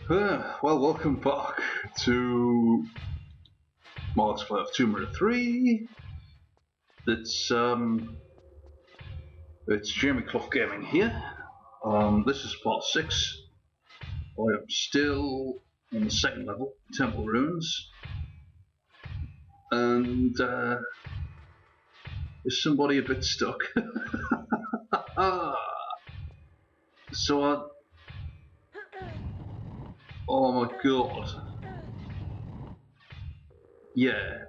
Well, welcome back to my Let's Play of Tomb Raider 3. It's Jamie Clough Gaming here. This is part 6. I am still on the second level, Temple Ruins. And is somebody a bit stuck? So oh my god. Yeah.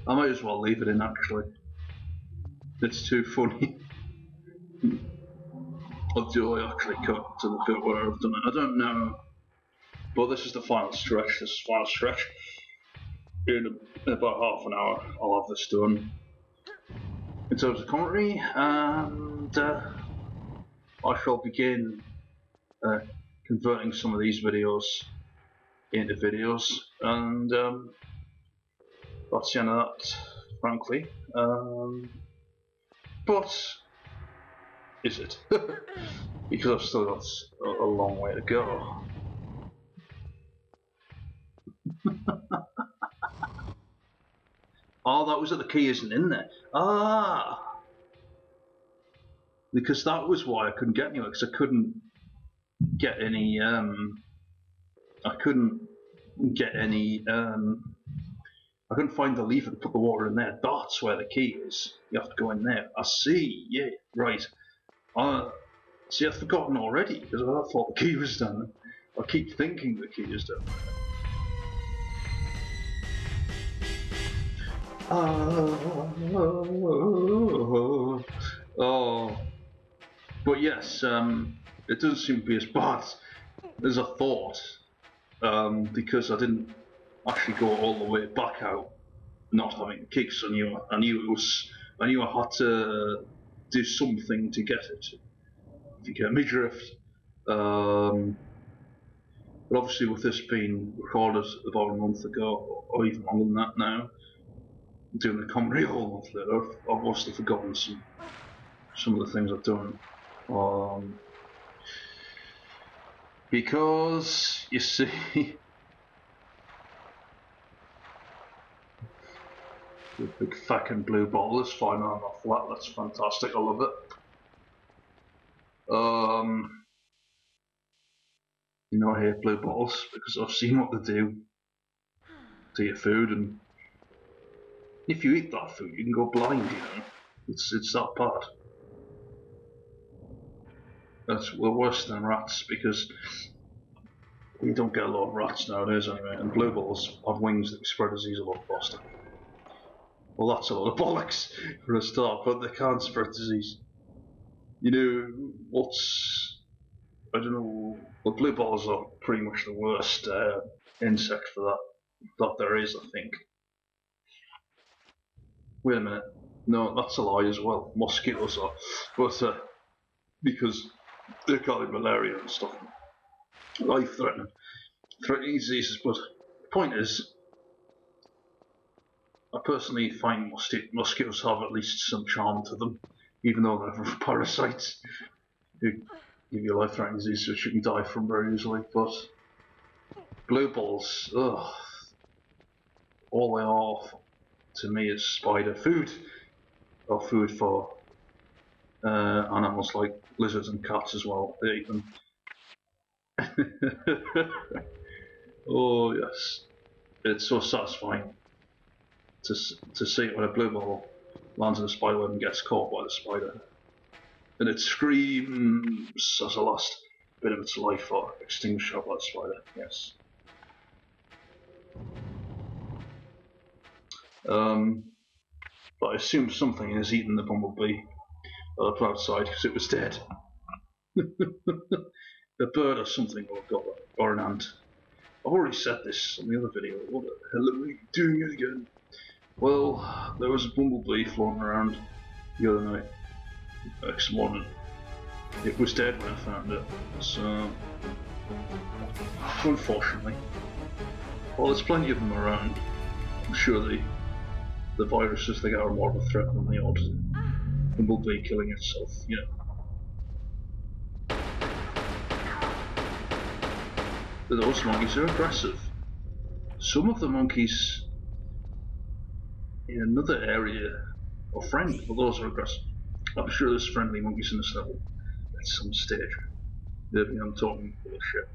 I might as well leave it in actually. It's too funny. Or do I actually cut to the bit where I've done it? I don't know. But this is the final stretch. This is the final stretch. In about half an hour I'll have this done. In terms of commentary, and I shall begin converting some of these videos into videos, and that's the end of that, frankly. But is it? Because I've still got a long way to go. Oh, that was that the key isn't in there. Ah! Because that was why I couldn't get anywhere, because I couldn't get any, I couldn't find the lever to put the water in there. That's where the key is. You have to go in there. I see, yeah, right. See, I've forgotten already, because I thought the key was down there. I keep thinking the key is down there. Oh, but yes, it doesn't seem to be as bad as I thought, because I didn't actually go all the way back out, not having kicks. I knew I had to do something to get it. If you get me drift. But obviously, with this being recorded about a month ago, or even longer than that now, doing the commentary a whole month later, I've mostly forgotten some of the things I've done. Because, you see, the big fucking blue bottle is fine on my flat, that's fantastic, I love it. You know, I hate blue bottles because I've seen what they do to your food, and if you eat that food, you can go blind, you know. It's that bad. That's worse than rats, because you don't get a lot of rats nowadays anyway, and blue balls have wings that spread disease a lot faster. Well, that's a lot of bollocks for a start, but they can't spread disease. You know, I don't know, well, blue balls are pretty much the worst insect for that there is, I think. Wait a minute. No, that's a lie as well. Mosquitoes are. But, because they're carrying malaria and stuff. Life-threatening diseases, but the point is, I personally find mosquitoes have at least some charm to them, even though they're parasites who give you life-threatening diseases which you can die from very easily. But blue balls, ugh, all they are to me is spider food, or food for animals like lizards and cats as well. They eat them. Oh yes, it's so satisfying to see it when a blue ball lands in a spider web and gets caught by the spider, and it screams as the last bit of its life or extinguished by the spider. Yes. But I assume something has eaten the bumblebee up outside because it was dead. A bird or something, or an ant. I've already said this on the other video. What the hell are we doing it again? Well, there was a bumblebee floating around the other night, next morning. It was dead when I found it, so unfortunately. Well, there's plenty of them around. I'm sure the viruses they get are more of a threat than the odd bumblebee killing itself, you know. those monkeys are aggressive. Some of the monkeys in another area are friendly, but those are aggressive. I'm sure there's friendly monkeys in this level at some stage. Maybe I'm talking bullshit.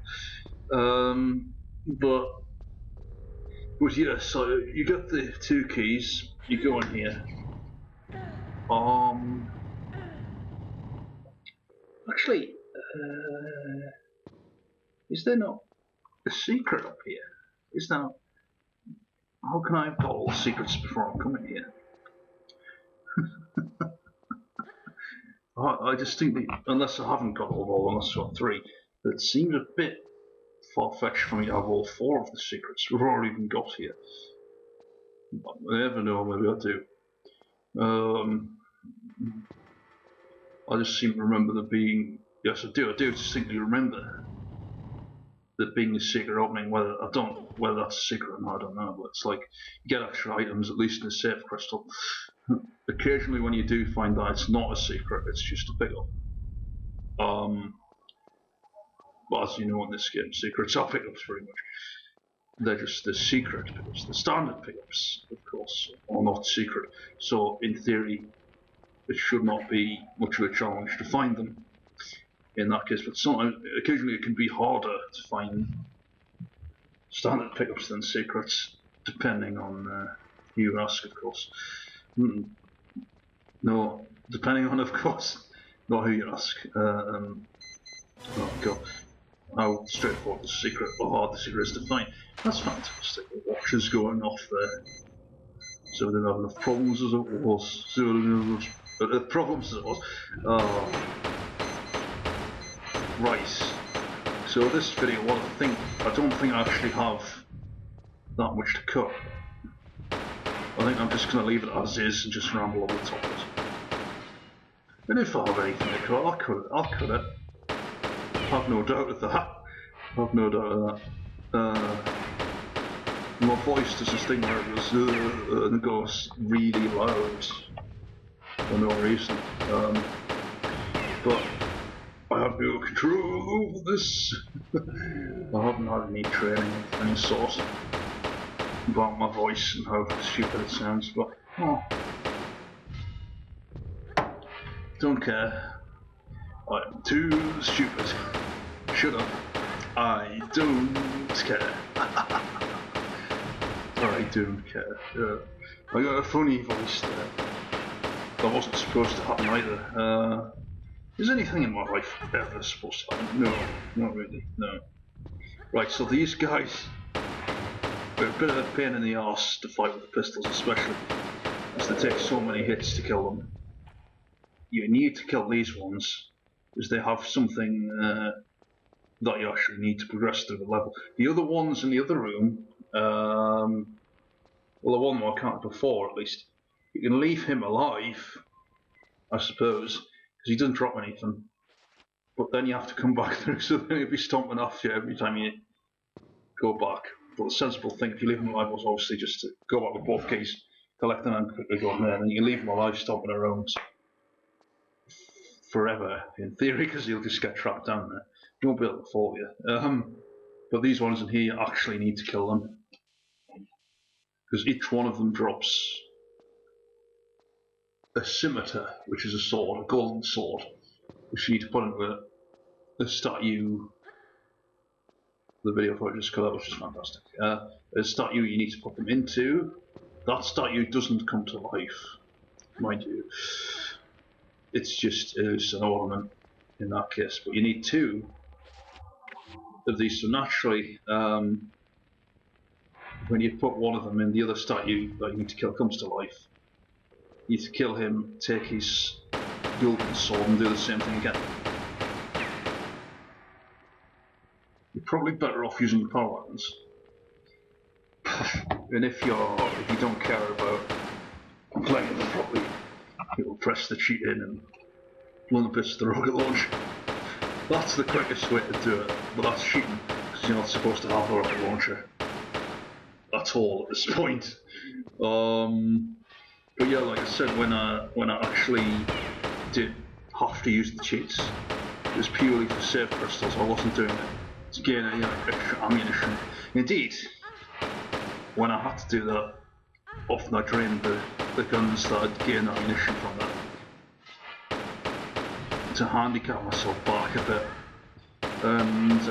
But yeah, so you get the 2 keys, you go in here. Actually, is there not a secret up here? Is there? How can I have got all the secrets before I come in here? I distinctly, unless I haven't got all, unless I've got 3, it seems a bit far-fetched for me to have all 4 of the secrets we've already even got here. I never know, maybe I do. I just seem to remember there being, yes I do distinctly remember there being a secret opening, whether that's a secret or not, I don't know, but it's like, you get extra items, at least in a safe crystal. Occasionally when you do find that it's not a secret, it's just a pickup. But as you know in this game, secrets are pickups pretty much. They're just the secret pickups. The standard pickups, of course, are not secret. So in theory, it should not be much of a challenge to find them in that case. But sometimes, occasionally it can be harder to find standard pickups than secrets, depending on who you ask, of course. No, depending on, of course, not who you ask. Oh god. How straightforward the secret, or hard the secret is to find. That's fantastic. The watch is going off there. So we didn't have enough problems as it was. So we didn't have enough problems as it was. Right. So this video, I don't think I actually have that much to cut. I think I'm just going to leave it as is and just ramble over the top of it. And if I have anything to cut, I'll cut it. I've no doubt of that. I've no doubt of that. My voice does this thing where it goes and it goes really loud for no reason. But I have no control over this. I haven't had any training of any sort about my voice and how stupid it sounds, but don't care. I'm too stupid. Shut up. I don't care. I don't care. I got a funny voice there. That wasn't supposed to happen either. Is anything in my life ever supposed to happen? No, not really, no. Right, so these guys are a bit of a pain in the arse to fight with the pistols, especially as they take so many hits to kill them. You need to kill these ones, because they have something that you actually need to progress through the level. The other ones in the other room, well, the one I counted before at least, you can leave him alive, I suppose, because he doesn't drop anything. But then you have to come back through, so then he'll be stomping off you every time you go back. But the sensible thing, if you leave him alive, was obviously just to go back with both keys, collect them and quickly go in there, and then you can leave him alive stomping around forever, in theory, because he'll just get trapped down there. He won't be able to follow you. But these ones in here, you actually need to kill them, because each one of them drops a scimitar, which is a sword, a golden sword, which you need to put into a statue. The video footage just cut out, which is fantastic. A statue you need to put them into. That statue doesn't come to life, mind you. It's just an ornament in that case, but you need 2 of these. So naturally, when you put one of them in, the other statue that you need to kill comes to life. You need to kill him, take his golden sword, and do the same thing again. You're probably better off using the power weapons. And if you don't care about playing them properly, you'll press the cheat in and blow the bits of the rocket launch. That's the quickest way to do it, but that's cheating, because you're not supposed to have a rocket launcher at all at this point. But yeah, like I said, when I actually did have to use the cheats, it was purely for save crystals. I wasn't doing it to gain extra ammunition. Indeed, when I had to do that, often I drained the guns that I'd gained ammunition from that to handicap myself back a bit. And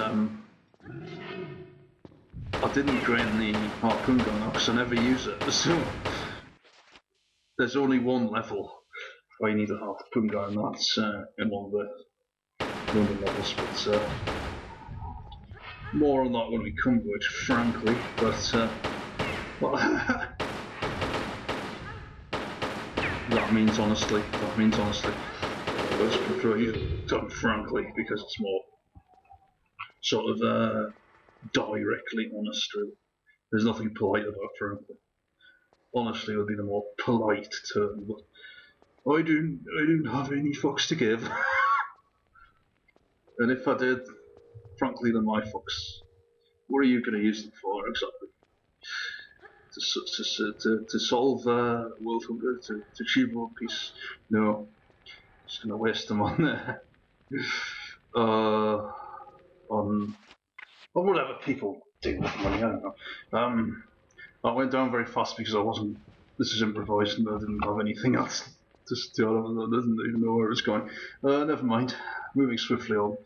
I didn't drain the harpoon gun because I never use it. So there's only one level where you need a harpoon gun, and that's in one of the levels. But more on that when we come to it, frankly. But well, that means honestly. I just prefer you done frankly because it's more sort of directly honest. Really. There's nothing polite about frankly. Honestly would be the more polite term, but I don't have any fucks to give. And if I did, frankly, they're my fucks. What are you going to use them for exactly? To solve world hunger, to achieve world peace? No, just going to waste them on on whatever people do with money. I don't know. I went down very fast because I wasn't. This is improvised and I didn't have anything else to do. I didn't even know where it was going. Never mind. Moving swiftly on.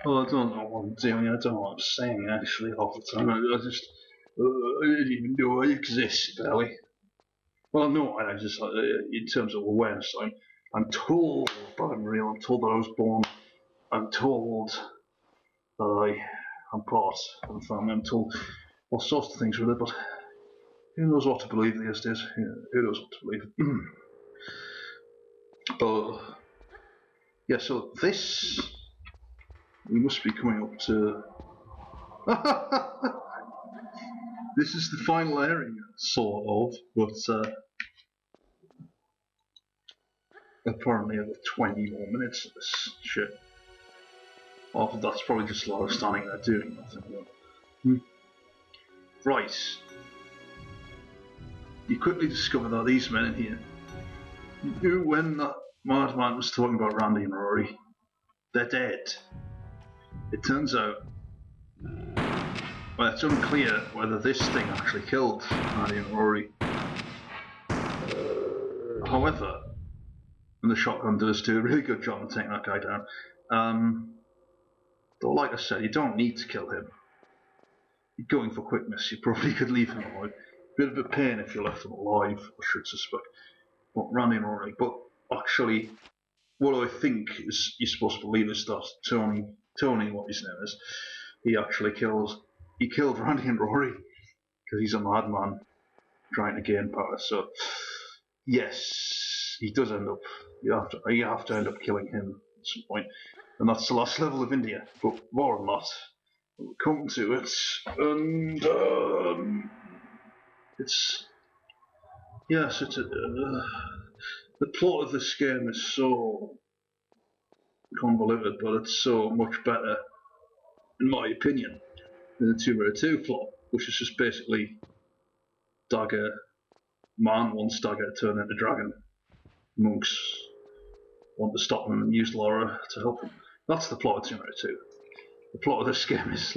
Oh, I don't know what I'm doing. I don't know what I'm saying actually half the time. I just I didn't even know I exist, barely. Well, no, I just in terms of awareness, I'm told that I'm real. I'm told that I was born. I'm told that I'm part of the family. I'm told all sorts of things with it, but who knows what to believe these days? Who knows what to believe? Yeah, so this we must be coming up to. This is the final area, sort of, but apparently I've got 20 more minutes of this shit. Oh, that's probably just Lara standing there doing nothing. Right. You quickly discover that these men in here knew when that madman was talking about Randy and Rory. They're dead. It turns out, well, it's unclear whether this thing actually killed Randy and Rory. However, and the shotgun does do a really good job of taking that guy down. Though, like I said, you don't need to kill him. You're going for quickness, you probably could leave him alive. Bit of a pain if you left him alive, I should suspect. Not Randy and Rory, but actually, what I think is you're supposed to believe is that Tony, what his name is, he killed Randy and Rory because he's a madman trying to gain power. So, yes, he does end up. You have to end up killing him at some point, and that's the last level of India. But more than that, we'll come to it, and it's yes, it's the plot of this game is so convoluted, but it's so much better, in my opinion, than the Tomb Raider 2 plot, which is just basically dagger man wants dagger to turn into dragon. Monks want to stop him and use Lara to help him. That's the plot of Tomb Raider 2. The plot of this game is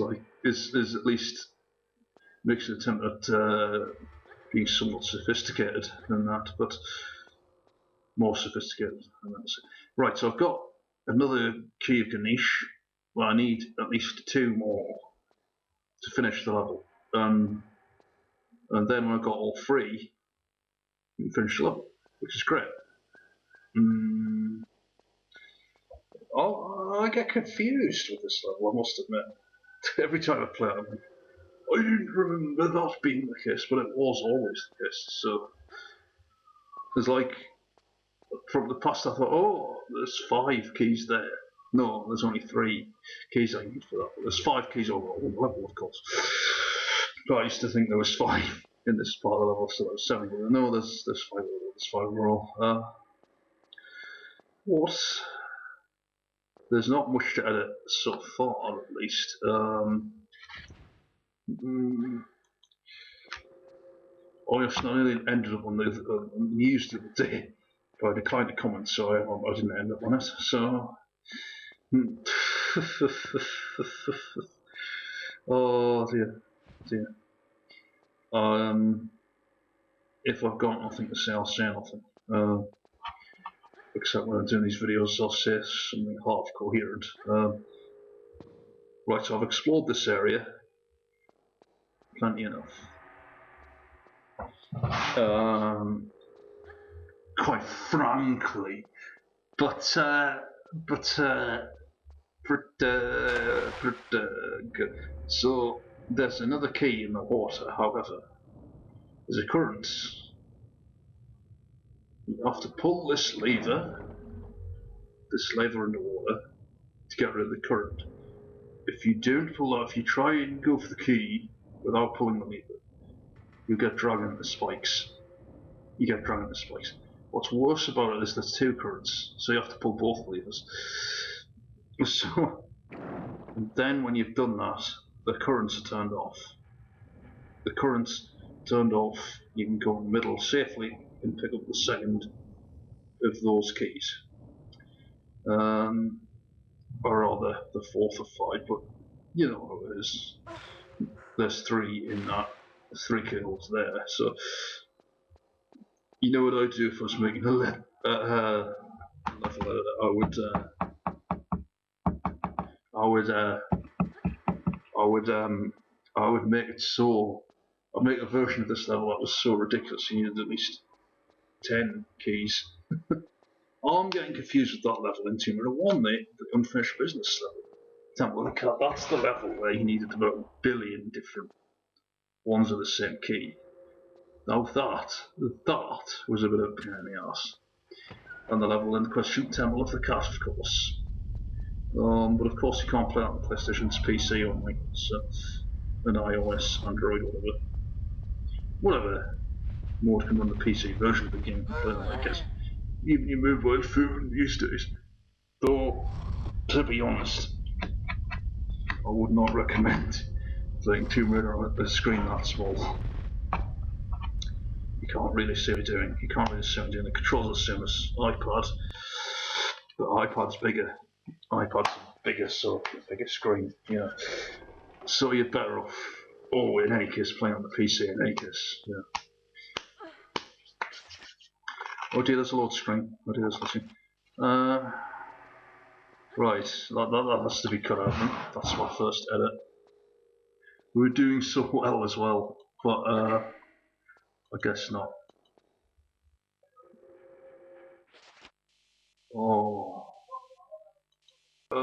at least makes an attempt at being somewhat sophisticated than that, but more sophisticated. Right, so I've got another key of Ganesh. Well, I need at least 2 more to finish the level. And then when I've got all 3, you can finish the level, which is great. I get confused with this level, I must admit. Every time I play it, I'm like, I didn't remember that being the case, but it was always the case. So there's like, from the past I thought, oh, there's 5 keys there. No, there's only 3 keys I need for that. But there's 5 keys overall in the level, of course. But I used to think there was 5 in this part of the level, so there was 7. No, there's 5 overall. There's 5 overall. What? There's not much to edit so far, at least. Oh yes, I nearly ended up on the news the other day, but I declined to comment, so I didn't end up on it. So, oh dear. If I've got nothing to say, I'll say nothing. Except when I'm doing these videos, I'll say something half coherent. Right, so I've explored this area plenty enough. Quite frankly, but good. So there's another key in the water. However, there's a current. You have to pull this lever in the water to get rid of the current. If you don't pull that, if you try and go for the key without pulling the lever, you get dragged into spikes. What's worse about it is there's two currents, so you have to pull both levers. So, and then when you've done that, the currents are turned off. The currents turned off, you can go in the middle safely and pick up the second of those keys. Or rather, the fourth or five, but you know how it is. There's three in that, there's three cables there, so you know what I'd do if I was making a level editor? I would make it so, I'd make a version of this level that was so ridiculous you needed at least 10 keys. I'm getting confused with that level in Tomb Raider 1, the unfinished business level. Temple of the Cat, that's the level where you needed about 1 billion different ones of the same key. Now that was a bit of a pain in the arse. And the level in question, Temple of the Cat, of course. But of course you can't play it on the PlayStation's PC only, so an iOS, Android, whatever mode can run the PC version of the game can play on, I guess. Even your mobile phone these days. Though, to be honest, I would not recommend playing Tomb Raider on a screen that small. You can't really see what you're doing. The controls are the same as iPad, but iPad's bigger. So bigger screen, yeah. So you're better off, in any case, playing on the PC in any case, yeah. Oh dear, there's a load screen. Right, that has to be cut out. That's my first edit. We're doing so well as well, but I guess not. Oh. I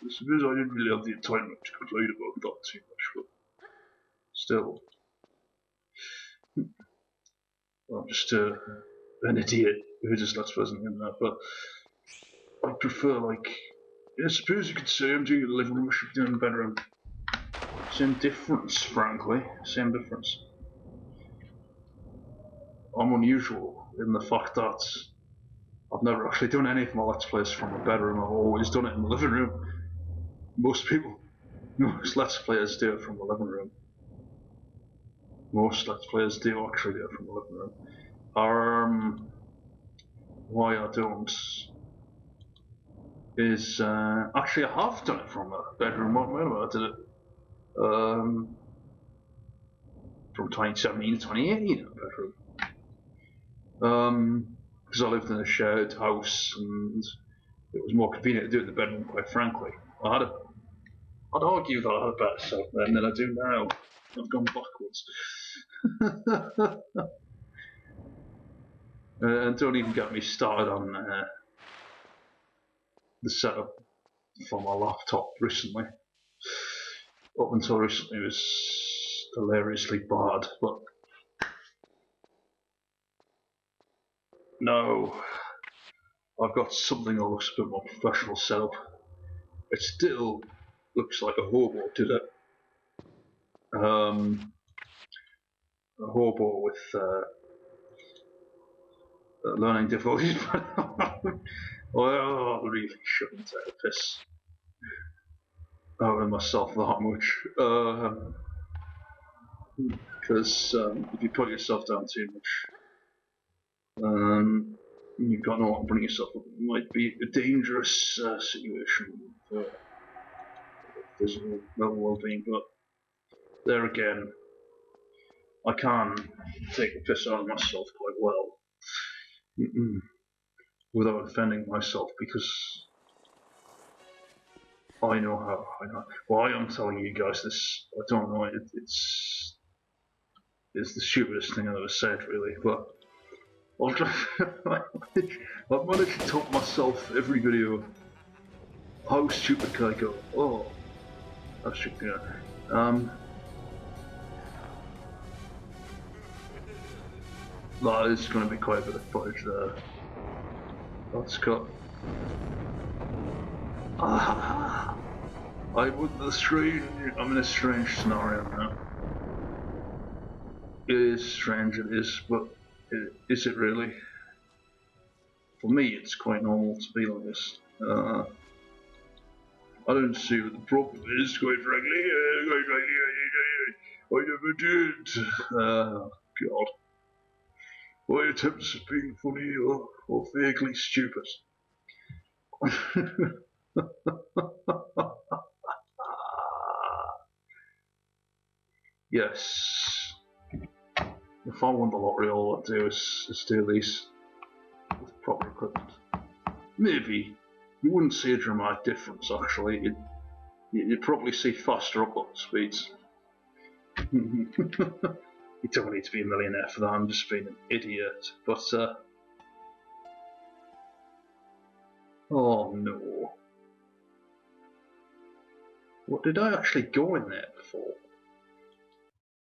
suppose I didn't really have the entitlement to complain about that too much, but still. I'm just an idiot who just lets present in that, but I prefer, like, I suppose you could say I'm doing it in the living room, I should be doing it in the bedroom. Same difference, frankly. Same difference. I'm unusual in the fact that I've never actually done any of my Let's Plays from my bedroom. I've always done it in the living room. Most Let's Players do it from the living room. Most Let's Players do actually do it from the living room. Why I don't is actually I have done it from the bedroom. Whenever I did it from 2017 to 2018 in the bedroom. Because I lived in a shared house and it was more convenient to do it in the bedroom, quite frankly. I'd argue that I had a better setup then than I do now. I've gone backwards. And don't even get me started on the setup for my laptop recently. Up until recently it was hilariously bad, but no, I've got something that looks a bit more professional setup. It still looks like a hobo did it. A hobo with learning difficulties. Well, I really shouldn't take a piss out of myself that much. Because if you put yourself down too much, you've got no one to bring yourself up. It might be a dangerous situation for physical well-being, but there again, I can take the piss out of myself quite well without offending myself, because I know how. Why I'm telling you guys this, I don't know. It's the stupidest thing I've ever said, really. But I'll try. I've managed to top myself every video. How stupid can I go? Oh, how stupid. Yeah. That is going to be quite a bit of footage there. Let's cut. Ah, I'm in a strange scenario now. It is strange, it is, but is it really? For me, it's quite normal to be like this. I don't see what the problem is, quite frankly. I never did. God. My attempts at being funny or vaguely stupid. Yes. If I won the lottery, all I'd do is do these with proper equipment. Maybe. You wouldn't see a dramatic difference, actually. You'd probably see faster upload speeds. You don't need to be a millionaire for that, I'm just being an idiot. But, oh no. What, did I actually go in there before?